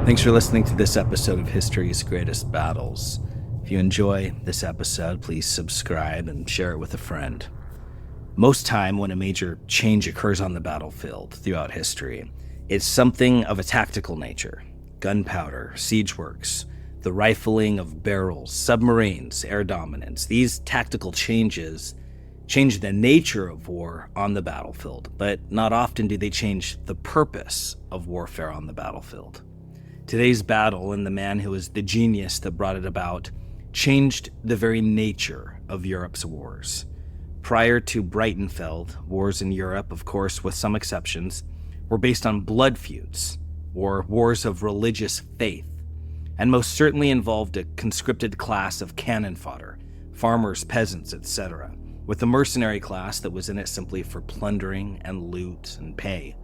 Thanks for listening to this episode of History's Greatest Battles. If you enjoy this episode, please subscribe and share it with a friend. Most time when a major change occurs on the battlefield throughout history, it's something of a tactical nature. Gunpowder, siege works, the rifling of barrels, submarines, air dominance. These tactical changes change the nature of war on the battlefield, but not often do they change the purpose of warfare on the battlefield. Today's battle, and the man who was the genius that brought it about, changed the very nature of Europe's wars. Prior to Breitenfeld, wars in Europe, of course, with some exceptions, were based on blood feuds, or wars of religious faith, and most certainly involved a conscripted class of cannon fodder, farmers, peasants, etc., with the mercenary class that was in it simply for plundering and loot and pay,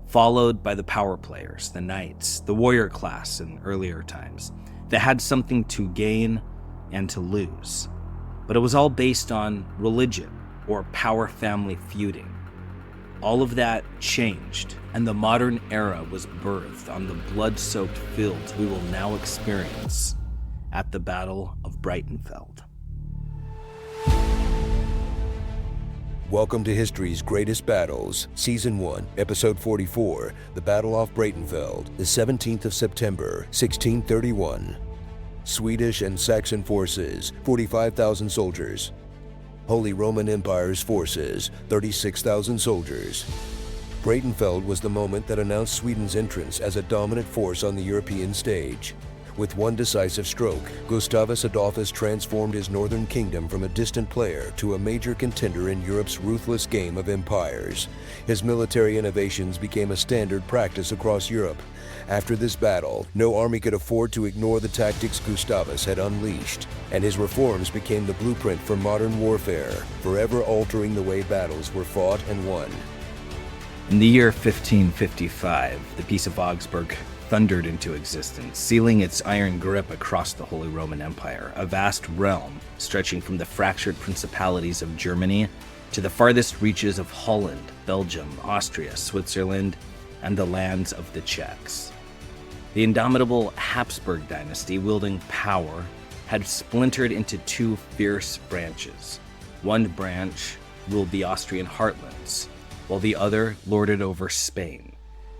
followed by the power players, the knights, the warrior class in earlier times, that had something to gain and to lose. But it was all based on religion or power family feuding. All of that changed, and the modern era was birthed on the blood-soaked fields we will now experience at the Battle of Breitenfeld. Welcome to History's Greatest Battles, Season 1, Episode 44, The Battle of Breitenfeld, the 17th of September, 1631. Swedish and Saxon forces, 45,000 soldiers. Holy Roman Empire's forces, 36,000 soldiers. Breitenfeld was the moment that announced Sweden's entrance as a dominant force on the European stage. With one decisive stroke, Gustavus Adolphus transformed his northern kingdom from a distant player to a major contender in Europe's ruthless game of empires. His military innovations became a standard practice across Europe. After this battle, no army could afford to ignore the tactics Gustavus had unleashed, and his reforms became the blueprint for modern warfare, forever altering the way battles were fought and won. In the year 1555, the Peace of Augsburg thundered into existence, sealing its iron grip across the Holy Roman Empire, a vast realm stretching from the fractured principalities of Germany to the farthest reaches of Holland, Belgium, Austria, Switzerland, and the lands of the Czechs. The indomitable Hapsburg dynasty, wielding power, had splintered into two fierce branches. One branch ruled the Austrian heartlands, while the other lorded over Spain.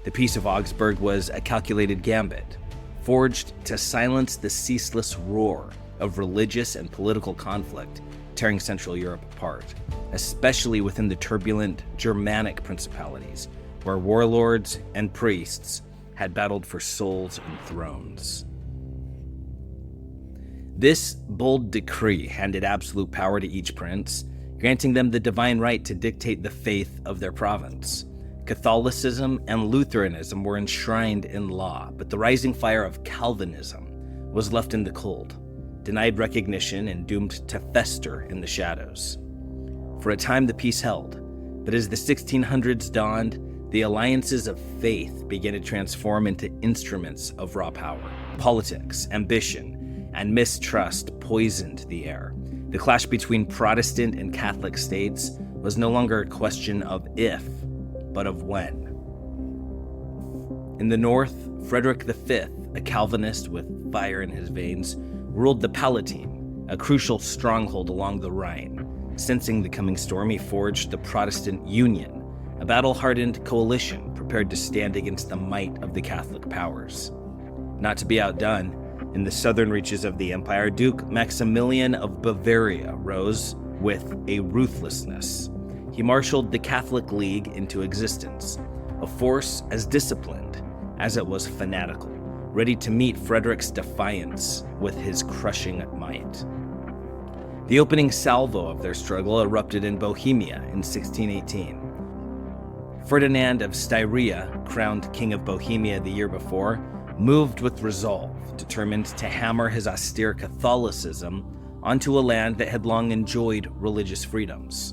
The Peace of Augsburg was a calculated gambit, forged to silence the ceaseless roar of religious and political conflict tearing Central Europe apart, especially within the turbulent Germanic principalities, where warlords and priests had battled for souls and thrones. This bold decree handed absolute power to each prince, granting them the divine right to dictate the faith of their province. Catholicism and Lutheranism were enshrined in law, but the rising fire of Calvinism was left in the cold, denied recognition and doomed to fester in the shadows. For a time the peace held, but as the 1600s dawned, the alliances of faith began to transform into instruments of raw power. Politics, ambition, and mistrust poisoned the air. The clash between Protestant and Catholic states was no longer a question of if, but of when. In the north, Frederick V, a Calvinist with fire in his veins, ruled the Palatine, a crucial stronghold along the Rhine. Sensing the coming storm, he forged the Protestant Union, a battle-hardened coalition prepared to stand against the might of the Catholic powers. Not to be outdone, in the southern reaches of the empire, Duke Maximilian of Bavaria rose with a ruthlessness. He marshaled the Catholic League into existence, a force as disciplined as it was fanatical, ready to meet Frederick's defiance with his crushing might. The opening salvo of their struggle erupted in Bohemia in 1618. Ferdinand of Styria, crowned King of Bohemia the year before, moved with resolve, determined to hammer his austere Catholicism onto a land that had long enjoyed religious freedoms.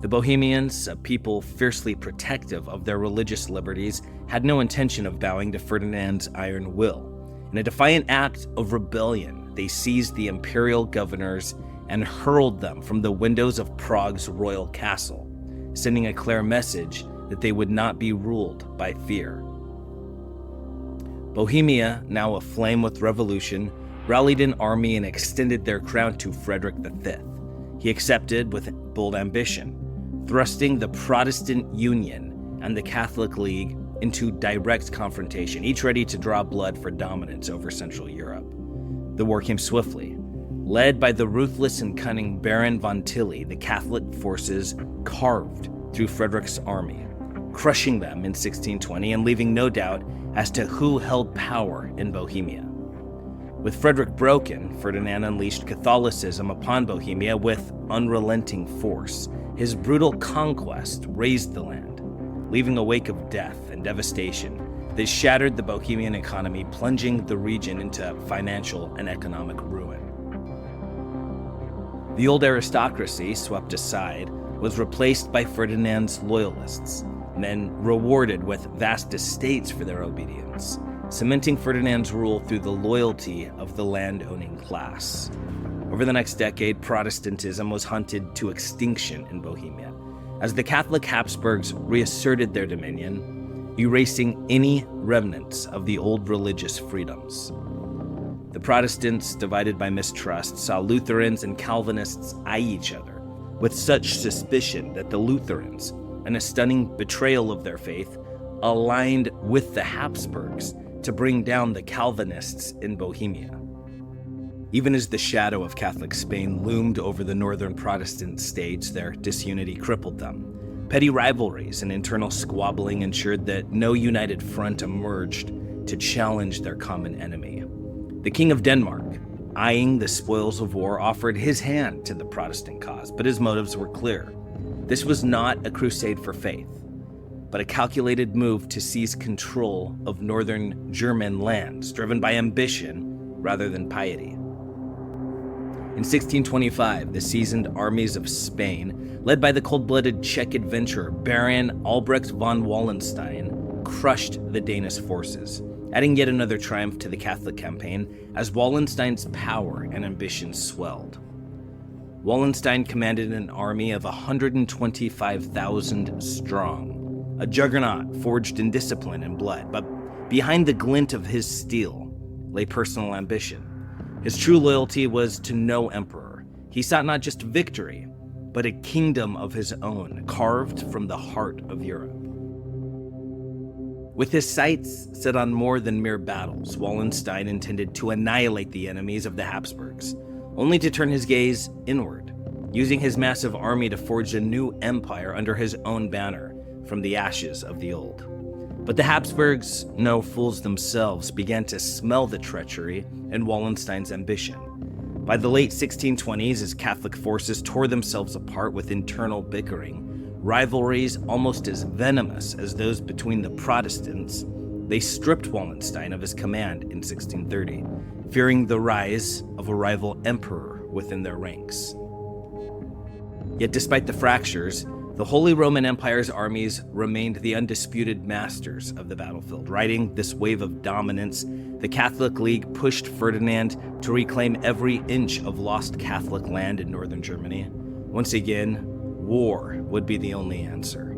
The Bohemians, a people fiercely protective of their religious liberties, had no intention of bowing to Ferdinand's iron will. In a defiant act of rebellion, they seized the imperial governors and hurled them from the windows of Prague's royal castle, sending a clear message that they would not be ruled by fear. Bohemia, now aflame with revolution, rallied an army and extended their crown to Frederick V. He accepted with bold ambition, thrusting the Protestant Union and the Catholic League into direct confrontation, each ready to draw blood for dominance over Central Europe. The war came swiftly. Led by the ruthless and cunning Baron von Tilly, the Catholic forces carved through Frederick's army, crushing them in 1620 and leaving no doubt as to who held power in Bohemia. With Frederick broken, Ferdinand unleashed Catholicism upon Bohemia with unrelenting force. His brutal conquest razed the land, leaving a wake of death and devastation that shattered the Bohemian economy, plunging the region into financial and economic ruin. The old aristocracy, swept aside, was replaced by Ferdinand's loyalists, men rewarded with vast estates for their obedience, cementing Ferdinand's rule through the loyalty of the land-owning class. Over the next decade, Protestantism was hunted to extinction in Bohemia, as the Catholic Hapsburgs reasserted their dominion, erasing any remnants of the old religious freedoms. The Protestants, divided by mistrust, saw Lutherans and Calvinists eye each other with such suspicion that the Lutherans, in a stunning betrayal of their faith, aligned with the Habsburgs to bring down the Calvinists in Bohemia. Even as the shadow of Catholic Spain loomed over the northern Protestant states, their disunity crippled them. Petty rivalries and internal squabbling ensured that no united front emerged to challenge their common enemy. The King of Denmark, eyeing the spoils of war, offered his hand to the Protestant cause, but his motives were clear. This was not a crusade for faith, but a calculated move to seize control of northern German lands, driven by ambition rather than piety. In 1625, the seasoned armies of Spain, led by the cold-blooded Czech adventurer Baron Albrecht von Wallenstein, crushed the Danish forces, adding yet another triumph to the Catholic campaign as Wallenstein's power and ambition swelled. Wallenstein commanded an army of 125,000 strong, a juggernaut forged in discipline and blood, but behind the glint of his steel lay personal ambition. His true loyalty was to no emperor. He sought not just victory, but a kingdom of his own, carved from the heart of Europe. With his sights set on more than mere battles, Wallenstein intended to annihilate the enemies of the Habsburgs, only to turn his gaze inward, using his massive army to forge a new empire under his own banner from the ashes of the old. But the Habsburgs, no fools themselves, began to smell the treachery in Wallenstein's ambition. By the late 1620s, as Catholic forces tore themselves apart with internal bickering, rivalries almost as venomous as those between the Protestants, they stripped Wallenstein of his command in 1630, fearing the rise of a rival emperor within their ranks. Yet despite the fractures, the Holy Roman Empire's armies remained the undisputed masters of the battlefield. Riding this wave of dominance, the Catholic League pushed Ferdinand to reclaim every inch of lost Catholic land in northern Germany. Once again, war would be the only answer.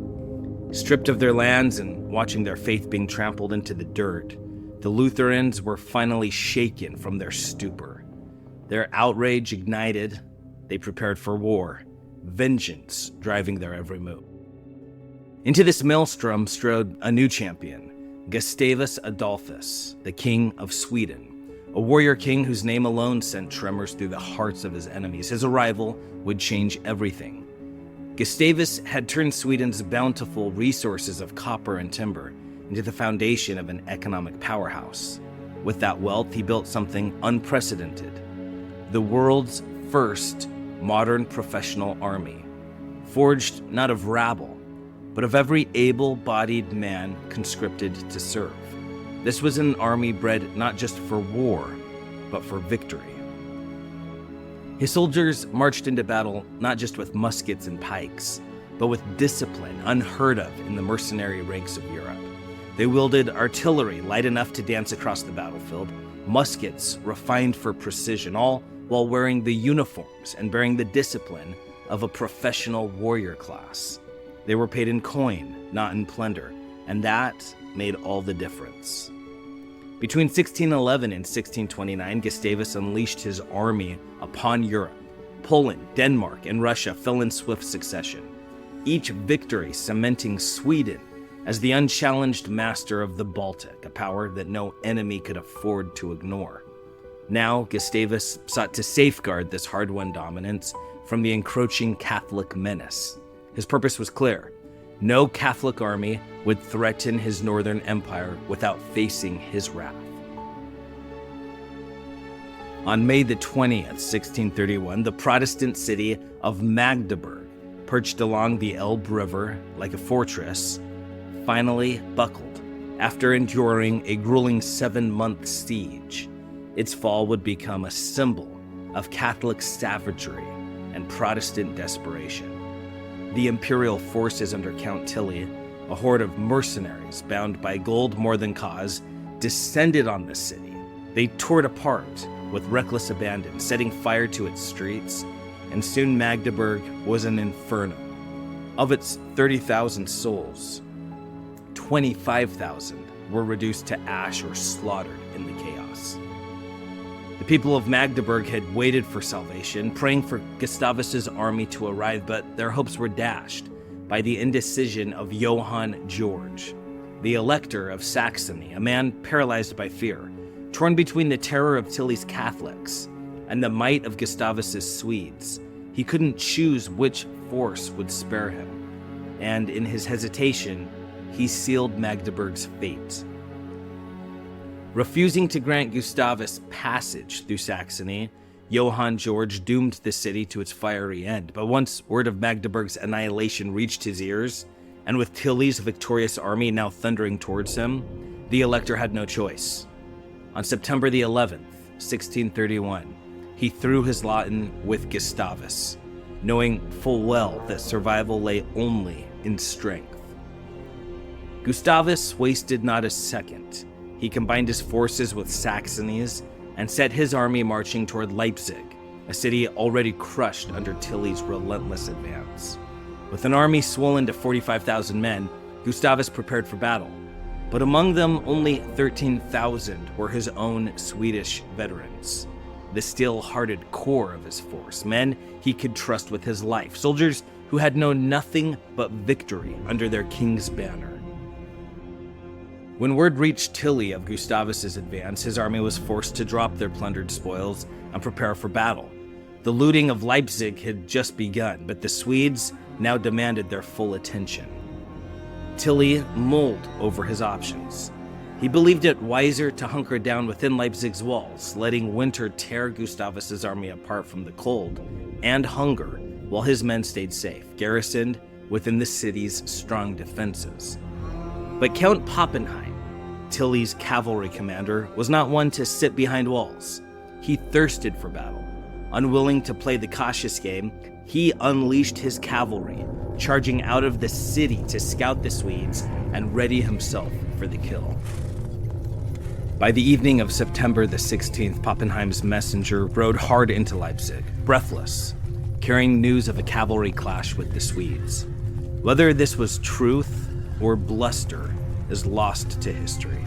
Stripped of their lands and watching their faith being trampled into the dirt, the Lutherans were finally shaken from their stupor. Their outrage ignited, they prepared for war, vengeance driving their every move. Into this maelstrom strode a new champion, Gustavus Adolphus, the King of Sweden, a warrior king whose name alone sent tremors through the hearts of his enemies. His arrival would change everything. Gustavus had turned Sweden's bountiful resources of copper and timber into the foundation of an economic powerhouse. With that wealth, he built something unprecedented: the world's first modern professional army, forged not of rabble, but of every able-bodied man conscripted to serve. This was an army bred not just for war, but for victory. His soldiers marched into battle not just with muskets and pikes, but with discipline unheard of in the mercenary ranks of Europe. They wielded artillery light enough to dance across the battlefield, muskets refined for precision, all while wearing the uniforms and bearing the discipline of a professional warrior class. They were paid in coin, not in plunder, and that made all the difference. Between 1611 and 1629, Gustavus unleashed his army upon Europe. Poland, Denmark, and Russia fell in swift succession, each victory cementing Sweden as the unchallenged master of the Baltic, a power that no enemy could afford to ignore. Now, Gustavus sought to safeguard this hard-won dominance from the encroaching Catholic menace. His purpose was clear. No Catholic army would threaten his northern empire without facing his wrath. On May the 20th, 1631, the Protestant city of Magdeburg, perched along the Elbe River like a fortress, finally buckled after enduring a grueling 7-month siege. Its fall would become a symbol of Catholic savagery and Protestant desperation. The imperial forces under Count Tilly, a horde of mercenaries bound by gold more than cause, descended on the city. They tore it apart with reckless abandon, setting fire to its streets, and soon Magdeburg was an inferno. Of its 30,000 souls, 25,000 were reduced to ash or slaughtered in the chaos. The people of Magdeburg had waited for salvation, praying for Gustavus's army to arrive, but their hopes were dashed by the indecision of Johann George, the Elector of Saxony, a man paralyzed by fear, torn between the terror of Tilly's Catholics and the might of Gustavus's Swedes. He couldn't choose which force would spare him, and in his hesitation, he sealed Magdeburg's fate. Refusing to grant Gustavus passage through Saxony, Johann George doomed the city to its fiery end. But once word of Magdeburg's annihilation reached his ears, and with Tilly's victorious army now thundering towards him, the Elector had no choice. On September the 11th, 1631, he threw his lot in with Gustavus, knowing full well that survival lay only in strength. Gustavus wasted not a second. He combined his forces with Saxony's and set his army marching toward Leipzig, a city already crushed under Tilly's relentless advance. With an army swollen to 45,000 men, Gustavus prepared for battle. But among them, only 13,000 were his own Swedish veterans, the steel-hearted core of his force, men he could trust with his life, soldiers who had known nothing but victory under their king's banner. When word reached Tilly of Gustavus's advance, his army was forced to drop their plundered spoils and prepare for battle. The looting of Leipzig had just begun, but the Swedes now demanded their full attention. Tilly mulled over his options. He believed it wiser to hunker down within Leipzig's walls, letting winter tear Gustavus's army apart from the cold and hunger, while his men stayed safe, garrisoned within the city's strong defenses. But Count Pappenheim, Tilly's cavalry commander, was not one to sit behind walls. He thirsted for battle. Unwilling to play the cautious game, he unleashed his cavalry, charging out of the city to scout the Swedes and ready himself for the kill. By the evening of September the 16th, Pappenheim's messenger rode hard into Leipzig, breathless, carrying news of a cavalry clash with the Swedes. Whether this was truth or bluster is lost to history,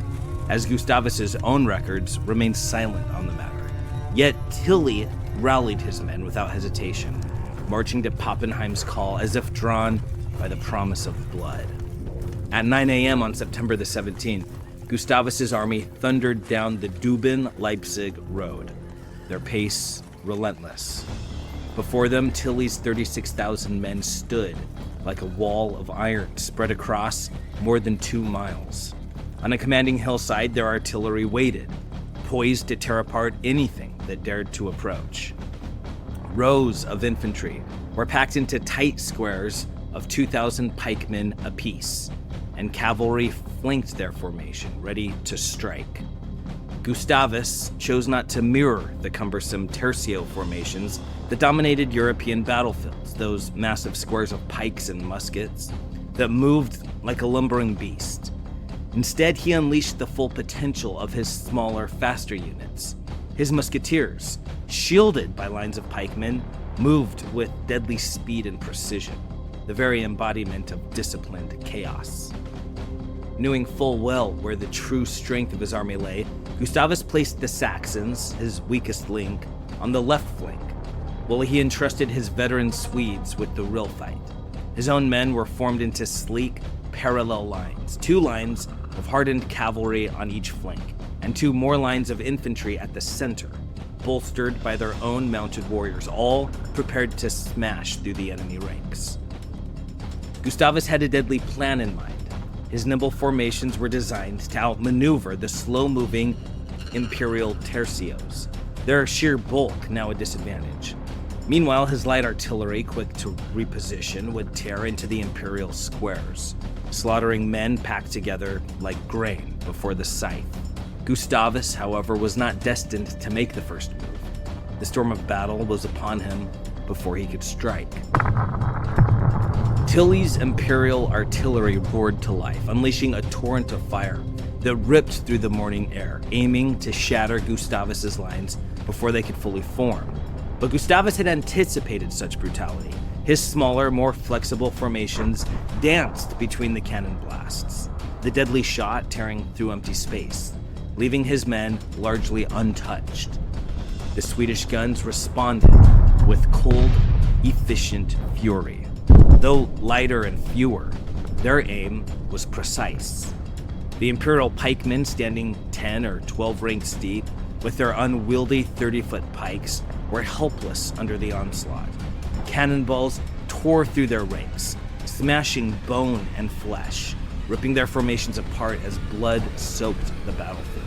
as Gustavus's own records remain silent on the matter. Yet Tilly rallied his men without hesitation, marching to Pappenheim's call as if drawn by the promise of blood. At 9 a.m. on September the 17th, Gustavus's army thundered down the Düben-Leipzig road, their pace relentless. Before them, Tilly's 36,000 men stood like a wall of iron spread across more than 2 miles. On a commanding hillside, their artillery waited, poised to tear apart anything that dared to approach. Rows of infantry were packed into tight squares of 2,000 pikemen apiece, and cavalry flanked their formation, ready to strike. Gustavus chose not to mirror the cumbersome tercio formations that dominated European battlefields, those massive squares of pikes and muskets that moved like a lumbering beast. Instead, he unleashed the full potential of his smaller, faster units. His musketeers, shielded by lines of pikemen, moved with deadly speed and precision, the very embodiment of disciplined chaos. Knowing full well where the true strength of his army lay, Gustavus placed the Saxons, his weakest link, on the left flank, while he entrusted his veteran Swedes with the real fight. His own men were formed into sleek, parallel lines, 2 lines of hardened cavalry on each flank, and 2 more lines of infantry at the center, bolstered by their own mounted warriors, all prepared to smash through the enemy ranks. Gustavus had a deadly plan in mind. His nimble formations were designed to outmaneuver the slow-moving imperial tercios, their sheer bulk now a disadvantage. Meanwhile, his light artillery, quick to reposition, would tear into the imperial squares, slaughtering men packed together like grain before the scythe. Gustavus, however, was not destined to make the first move. The storm of battle was upon him before he could strike. Tilly's imperial artillery roared to life, unleashing a torrent of fire that ripped through the morning air, aiming to shatter Gustavus's lines before they could fully form. But Gustavus had anticipated such brutality. His smaller, more flexible formations danced between the cannon blasts, the deadly shot tearing through empty space, leaving his men largely untouched. The Swedish guns responded with cold, efficient fury. Though lighter and fewer, their aim was precise. The Imperial pikemen, standing 10 or 12 ranks deep, with their unwieldy 30-foot pikes, were helpless under the onslaught. Cannonballs tore through their ranks, smashing bone and flesh, ripping their formations apart as blood soaked the battlefield.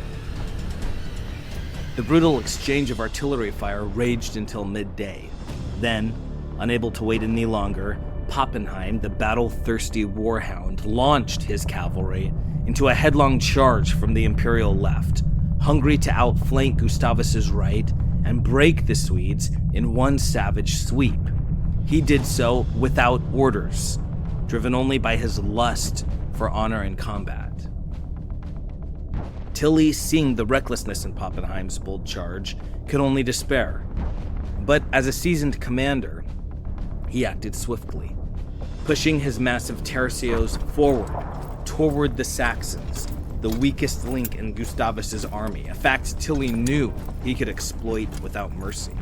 The brutal exchange of artillery fire raged until midday. Then, unable to wait any longer, Pappenheim, the battle-thirsty warhound, launched his cavalry into a headlong charge from the Imperial left, hungry to outflank Gustavus's right and break the Swedes in one savage sweep. He did so without orders, driven only by his lust for honor in combat. Tilly, seeing the recklessness in Pappenheim's bold charge, could only despair. But as a seasoned commander, he acted swiftly, pushing his massive tercios forward toward the Saxons, the weakest link in Gustavus's army, a fact Tilly knew he could exploit without mercy.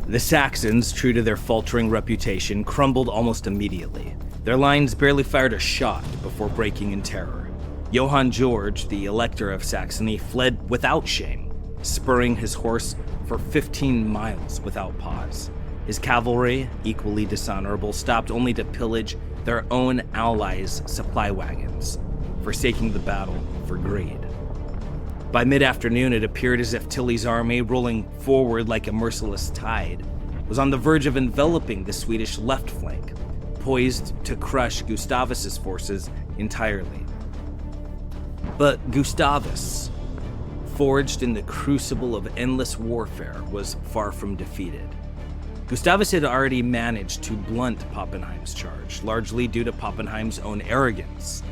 The Saxons, true to their faltering reputation, crumbled almost immediately. Their lines barely fired a shot before breaking in terror. Johann George, the Elector of Saxony, fled without shame, spurring his horse for 15 miles without pause. His cavalry, equally dishonorable, stopped only to pillage their own allies' supply wagons, forsaking the battle for greed. By mid-afternoon, it appeared as if Tilly's army, rolling forward like a merciless tide, was on the verge of enveloping the Swedish left flank, poised to crush Gustavus's forces entirely. But Gustavus, forged in the crucible of endless warfare, was far from defeated. Gustavus had already managed to blunt Pappenheim's charge, largely due to Pappenheim's own arrogance.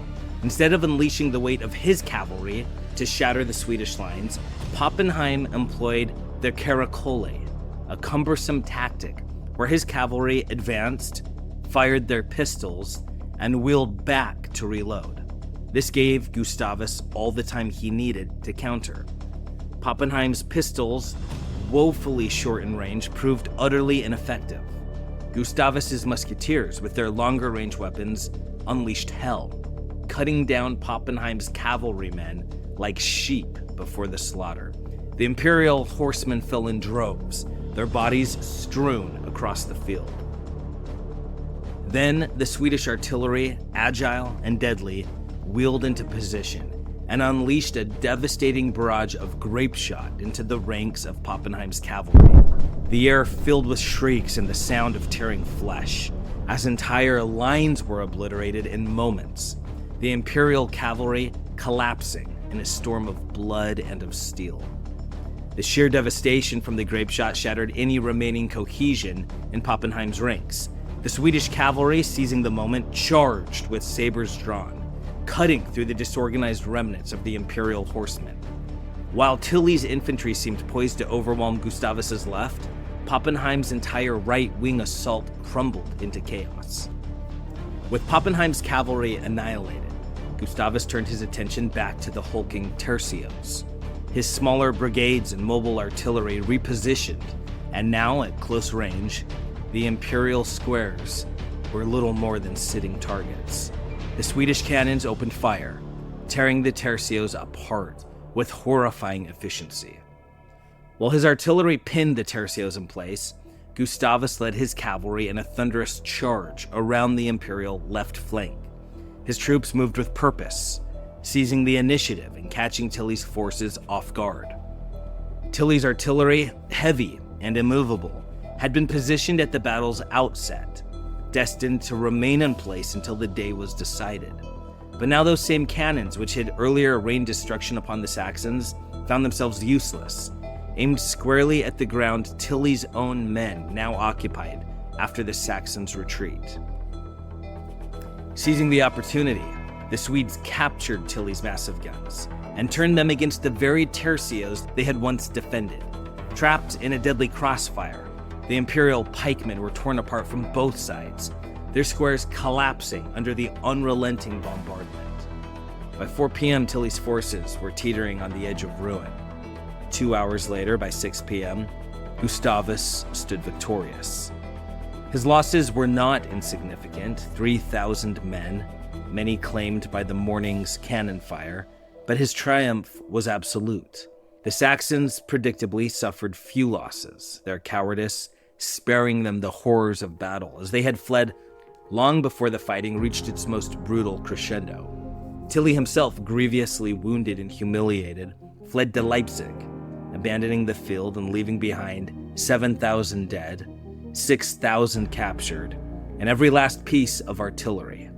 Instead of unleashing the weight of his cavalry to shatter the Swedish lines, Pappenheim employed the caracole, a cumbersome tactic where his cavalry advanced, fired their pistols, and wheeled back to reload. This gave Gustavus all the time he needed to counter. Pappenheim's pistols, woefully short in range, proved utterly ineffective. Gustavus's musketeers, with their longer range weapons, unleashed hell, cutting down Pappenheim's cavalrymen like sheep before the slaughter. The Imperial horsemen fell in droves, their bodies strewn across the field. Then the Swedish artillery, agile and deadly, wheeled into position and unleashed a devastating barrage of grape shot into the ranks of Pappenheim's cavalry. The air filled with shrieks and the sound of tearing flesh, as entire lines were obliterated in moments, the Imperial cavalry collapsing in a storm of blood and of steel. The sheer devastation from the grape shot shattered any remaining cohesion in Pappenheim's ranks. The Swedish cavalry, seizing the moment, charged with sabers drawn, cutting through the disorganized remnants of the Imperial horsemen. While Tilly's infantry seemed poised to overwhelm Gustavus's left, Pappenheim's entire right-wing assault crumbled into chaos. With Pappenheim's cavalry annihilated, Gustavus turned his attention back to the hulking tercios. His smaller brigades and mobile artillery repositioned, and now at close range, the imperial squares were little more than sitting targets. The Swedish cannons opened fire, tearing the tercios apart with horrifying efficiency. While his artillery pinned the tercios in place, Gustavus led his cavalry in a thunderous charge around the imperial left flank. His troops moved with purpose, seizing the initiative and catching Tilly's forces off guard. Tilly's artillery, heavy and immovable, had been positioned at the battle's outset, destined to remain in place until the day was decided. But now those same cannons, which had earlier rained destruction upon the Saxons, found themselves useless, aimed squarely at the ground Tilly's own men now occupied after the Saxons' retreat. Seizing the opportunity, the Swedes captured Tilly's massive guns and turned them against the very tercios they had once defended. Trapped in a deadly crossfire, the imperial pikemen were torn apart from both sides, their squares collapsing under the unrelenting bombardment. By 4 p.m., Tilly's forces were teetering on the edge of ruin. 2 hours later, by 6 p.m., Gustavus stood victorious. His losses were not insignificant, 3,000 men, many claimed by the morning's cannon fire, but his triumph was absolute. The Saxons predictably suffered few losses, their cowardice sparing them the horrors of battle, as they had fled long before the fighting reached its most brutal crescendo. Tilly himself, grievously wounded and humiliated, fled to Leipzig, abandoning the field and leaving behind 7,000 dead, 6,000 captured, and every last piece of artillery.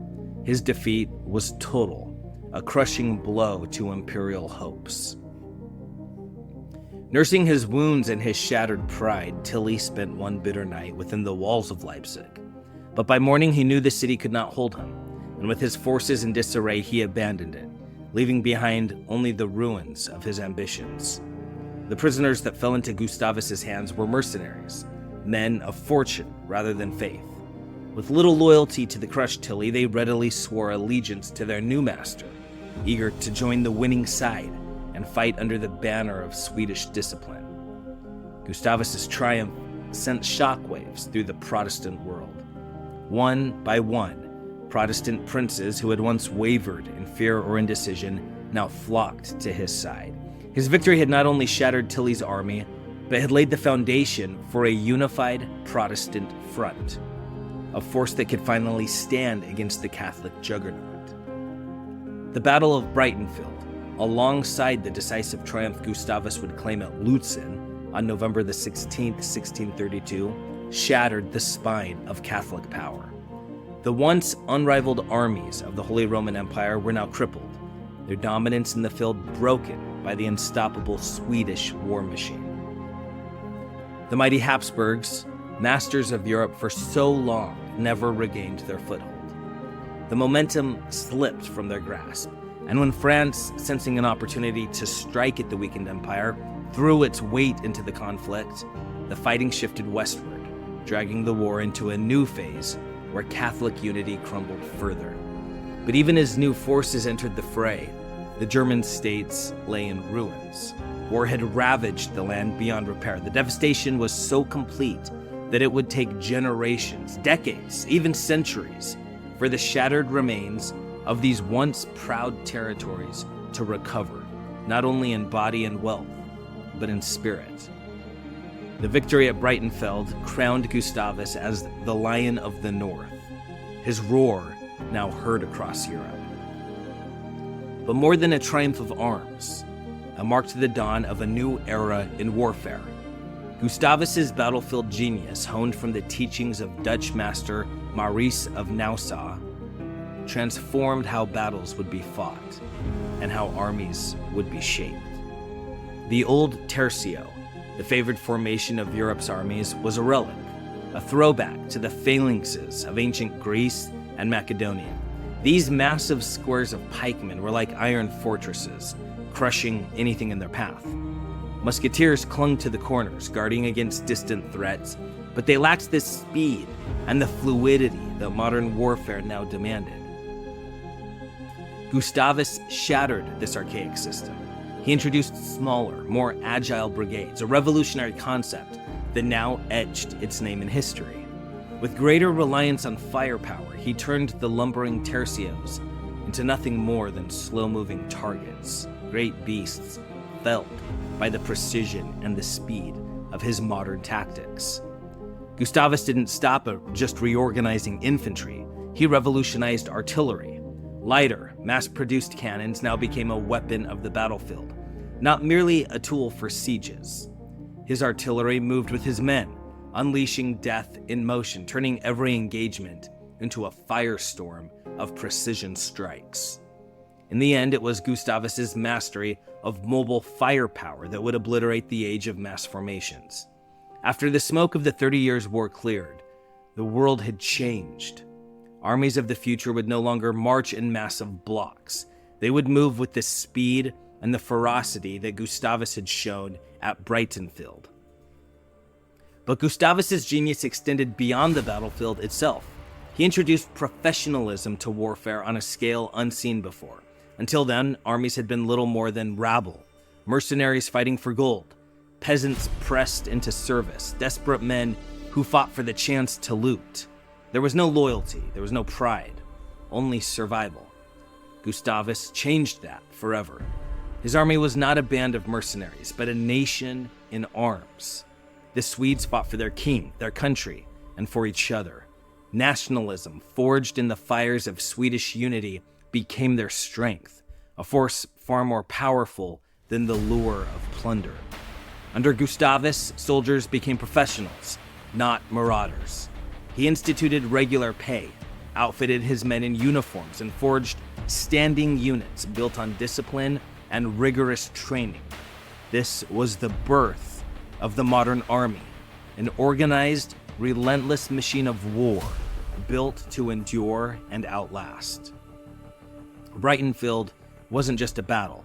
His defeat was total, a crushing blow to imperial hopes. Nursing his wounds and his shattered pride, Tilly spent one bitter night within the walls of Leipzig. But by morning he knew the city could not hold him, and with his forces in disarray he abandoned it, leaving behind only the ruins of his ambitions. The prisoners that fell into Gustavus's hands were mercenaries, men of fortune rather than faith. With little loyalty to the crushed Tilly, they readily swore allegiance to their new master, eager to join the winning side and fight under the banner of Swedish discipline. Gustavus's triumph sent shockwaves through the Protestant world. One by one, Protestant princes who had once wavered in fear or indecision now flocked to his side. His victory had not only shattered Tilly's army, but had laid the foundation for a unified Protestant front, a force that could finally stand against the Catholic juggernaut. The Battle of Breitenfeld, alongside the decisive triumph Gustavus would claim at Lutzen on November the 16th, 1632, shattered the spine of Catholic power. The once unrivaled armies of the Holy Roman Empire were now crippled, their dominance in the field broken by the unstoppable Swedish war machine. The mighty Hapsburgs, masters of Europe for so long, never regained their foothold. The momentum slipped from their grasp, and when France, sensing an opportunity to strike at the weakened empire, threw its weight into the conflict, the fighting shifted westward, dragging the war into a new phase where Catholic unity crumbled further. But even as new forces entered the fray, the German states lay in ruins. War had ravaged the land beyond repair. The devastation was so complete that it would take generations, decades, even centuries, for the shattered remains of these once proud territories to recover, not only in body and wealth, but in spirit. The victory at Breitenfeld crowned Gustavus as the Lion of the North, his roar now heard across Europe. But more than a triumph of arms, it marked the dawn of a new era in warfare. Gustavus's battlefield genius, honed from the teachings of Dutch master Maurice of Nassau, transformed how battles would be fought and how armies would be shaped. The old tercio, the favored formation of Europe's armies, was a relic, a throwback to the phalanxes of ancient Greece and Macedonia. These massive squares of pikemen were like iron fortresses, crushing anything in their path. Musketeers clung to the corners, guarding against distant threats, but they lacked the speed and the fluidity that modern warfare now demanded. Gustavus shattered this archaic system. He introduced smaller, more agile brigades, a revolutionary concept that now etched its name in history. With greater reliance on firepower, he turned the lumbering tercios into nothing more than slow-moving targets, great beasts felled by the precision and the speed of his modern tactics. Gustavus didn't stop at just reorganizing infantry. He revolutionized artillery. Lighter, mass-produced cannons now became a weapon of the battlefield, not merely a tool for sieges. His artillery moved with his men, unleashing death in motion, turning every engagement into a firestorm of precision strikes. In the end, it was Gustavus's mastery of mobile firepower that would obliterate the age of mass formations. After the smoke of the 30 Years' War cleared, the world had changed. Armies of the future would no longer march in massive blocks. They would move with the speed and the ferocity that Gustavus had shown at Breitenfeld. But Gustavus's genius extended beyond the battlefield itself. He introduced professionalism to warfare on a scale unseen before. Until then, armies had been little more than rabble, mercenaries fighting for gold, peasants pressed into service, desperate men who fought for the chance to loot. There was no loyalty, there was no pride, only survival. Gustavus changed that forever. His army was not a band of mercenaries, but a nation in arms. The Swedes fought for their king, their country, and for each other. Nationalism, forged in the fires of Swedish unity, became their strength, a force far more powerful than the lure of plunder. Under Gustavus, soldiers became professionals, not marauders. He instituted regular pay, outfitted his men in uniforms, and forged standing units built on discipline and rigorous training. This was the birth of the modern army, an organized, relentless machine of war built to endure and outlast. Breitenfeld wasn't just a battle.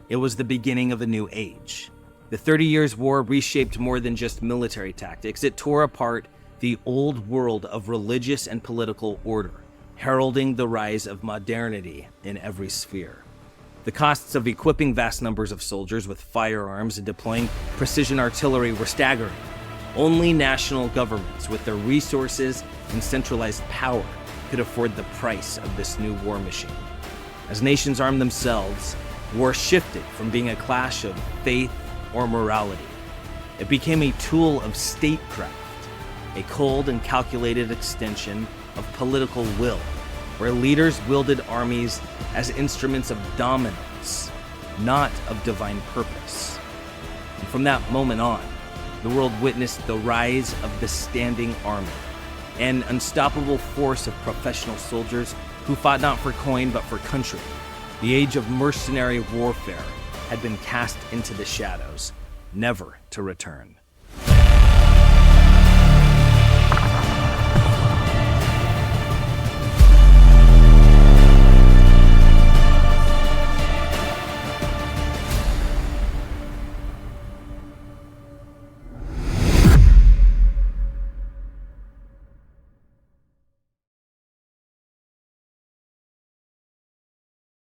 It was the beginning of a new age. The 30 Years' War reshaped more than just military tactics. It tore apart the old world of religious and political order, heralding the rise of modernity in every sphere. The costs of equipping vast numbers of soldiers with firearms and deploying precision artillery were staggering. Only national governments with their resources and centralized power could afford the price of this new war machine. As nations armed themselves, war shifted from being a clash of faith or morality. It became a tool of statecraft, a cold and calculated extension of political will, where leaders wielded armies as instruments of dominance, not of divine purpose. And from that moment on, the world witnessed the rise of the standing army, an unstoppable force of professional soldiers who fought not for coin but for country. The age of mercenary warfare had been cast into the shadows, never to return.